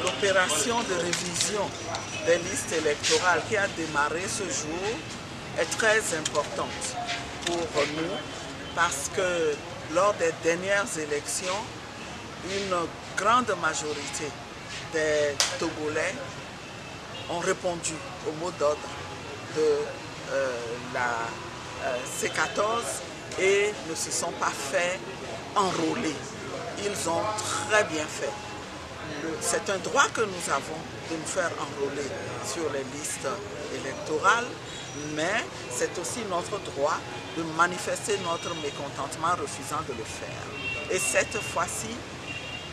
L'opération de révision des listes électorales qui a démarré ce jour est très importante pour nous parce que lors des dernières élections, une grande majorité des Togolais ont répondu au mot d'ordre de la C14 et ne se sont pas fait enrôler. Ils ont très bien fait. C'est un droit que nous avons de nous faire enrôler sur les listes électorales, mais c'est aussi notre droit de manifester notre mécontentement refusant de le faire. Et cette fois-ci,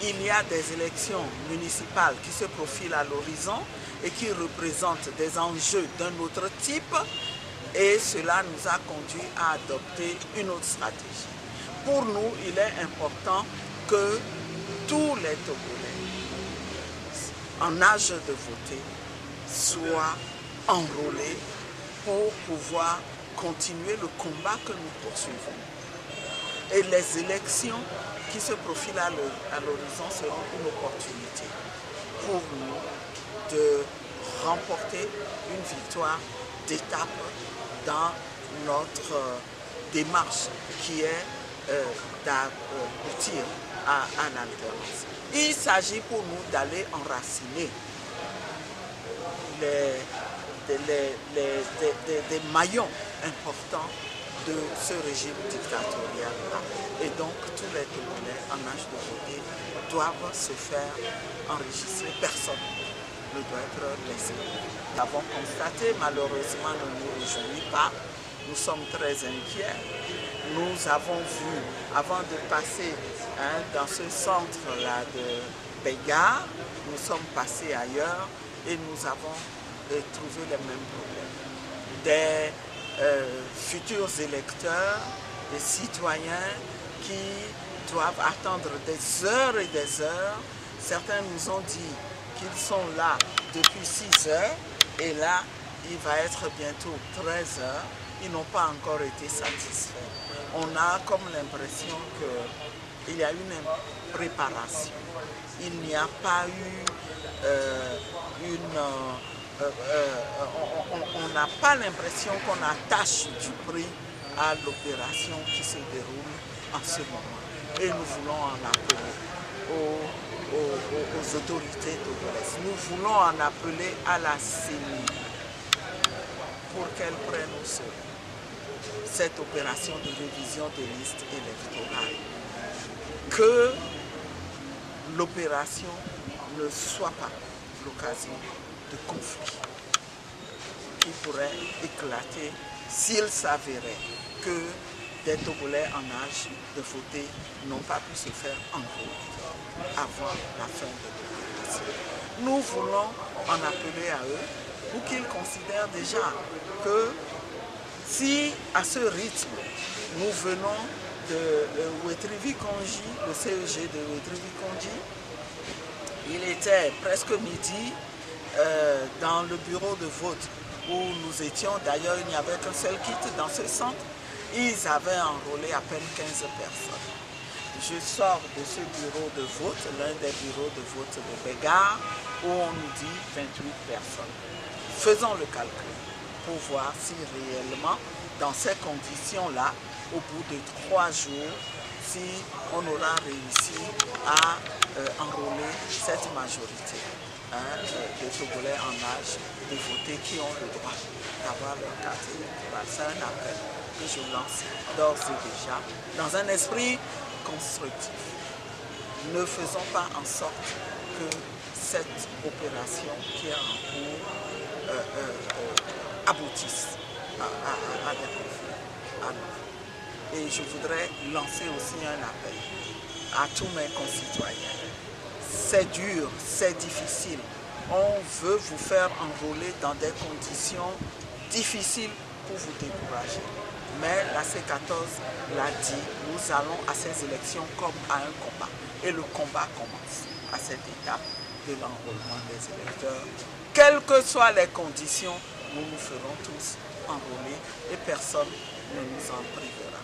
il y a des élections municipales qui se profilent à l'horizon et qui représentent des enjeux d'un autre type, et cela nous a conduit à adopter une autre stratégie. Pour nous, il est important que tous les Togolais en âge de voter soient enrôlés pour pouvoir continuer le combat que nous poursuivons. Et les élections qui se profilent à l'horizon seront une opportunité pour nous de remporter une victoire d'étape dans notre démarche qui est d'aboutir à l'alternance. Il s'agit pour nous d'aller enraciner des maillons importants de ce régime dictatorial-là. Et donc, tous les Togolais en âge de voter doivent se faire enregistrer. Personne ne doit être laissé. Nous avons constaté, malheureusement, ne nous réjouit pas. Nous sommes très inquiets. Nous avons vu, avant de passer dans ce centre-là de Bégar, nous sommes passés ailleurs et nous avons trouvé les mêmes problèmes. Des futurs électeurs, des citoyens qui doivent attendre des heures et des heures. Certains nous ont dit qu'ils sont là depuis 6 heures et là, il va être bientôt 13 heures. Ils n'ont pas encore été satisfaits. On a comme l'impression qu'il y a une préparation. Il n'y a pas eu on n'a pas l'impression qu'on attache du prix à l'opération qui se déroule en ce moment. Et nous voulons en appeler aux autorités togolaises. Nous voulons en appeler à la CENI pour qu'elle prenne au sérieux cette opération de révision des listes électorales. Que l'opération ne soit pas l'occasion de conflits qui pourraient éclater s'il s'avérait que des Togolais en âge de voter n'ont pas pu se faire enrôler avant la fin de l'opération. Nous voulons en appeler à eux pour qu'ils considèrent déjà que si à ce rythme nous venons de Ouettri-Vikonji, le CEG de Ouettri-Vikonji, il était presque midi dans le bureau de vote où nous étions. D'ailleurs, il n'y avait qu'un seul kit dans ce centre. Ils avaient enrôlé à peine 15 personnes. Je sors de ce bureau de vote, l'un des bureaux de vote de Bégar, où on nous dit 28 personnes. Faisons le calcul pour voir si réellement, dans ces conditions-là, au bout de 3 jours, si on aura réussi à enrôler cette majorité de Togolais en âge de voter qui ont le droit d'avoir leur carte électorale. C'est un appel que je lance d'ores et déjà dans un esprit constructif. Ne faisons pas en sorte que cette opération qui est en cours aboutisse à des conflits. Et je voudrais lancer aussi un appel à tous mes concitoyens. C'est dur, c'est difficile. On veut vous faire enrôler dans des conditions difficiles pour vous décourager. Mais la C14 l'a dit, nous allons à ces élections comme à un combat. Et le combat commence à cette étape de l'enrôlement des électeurs. Quelles que soient les conditions, nous nous ferons tous enrôler et personne ne nous en privera.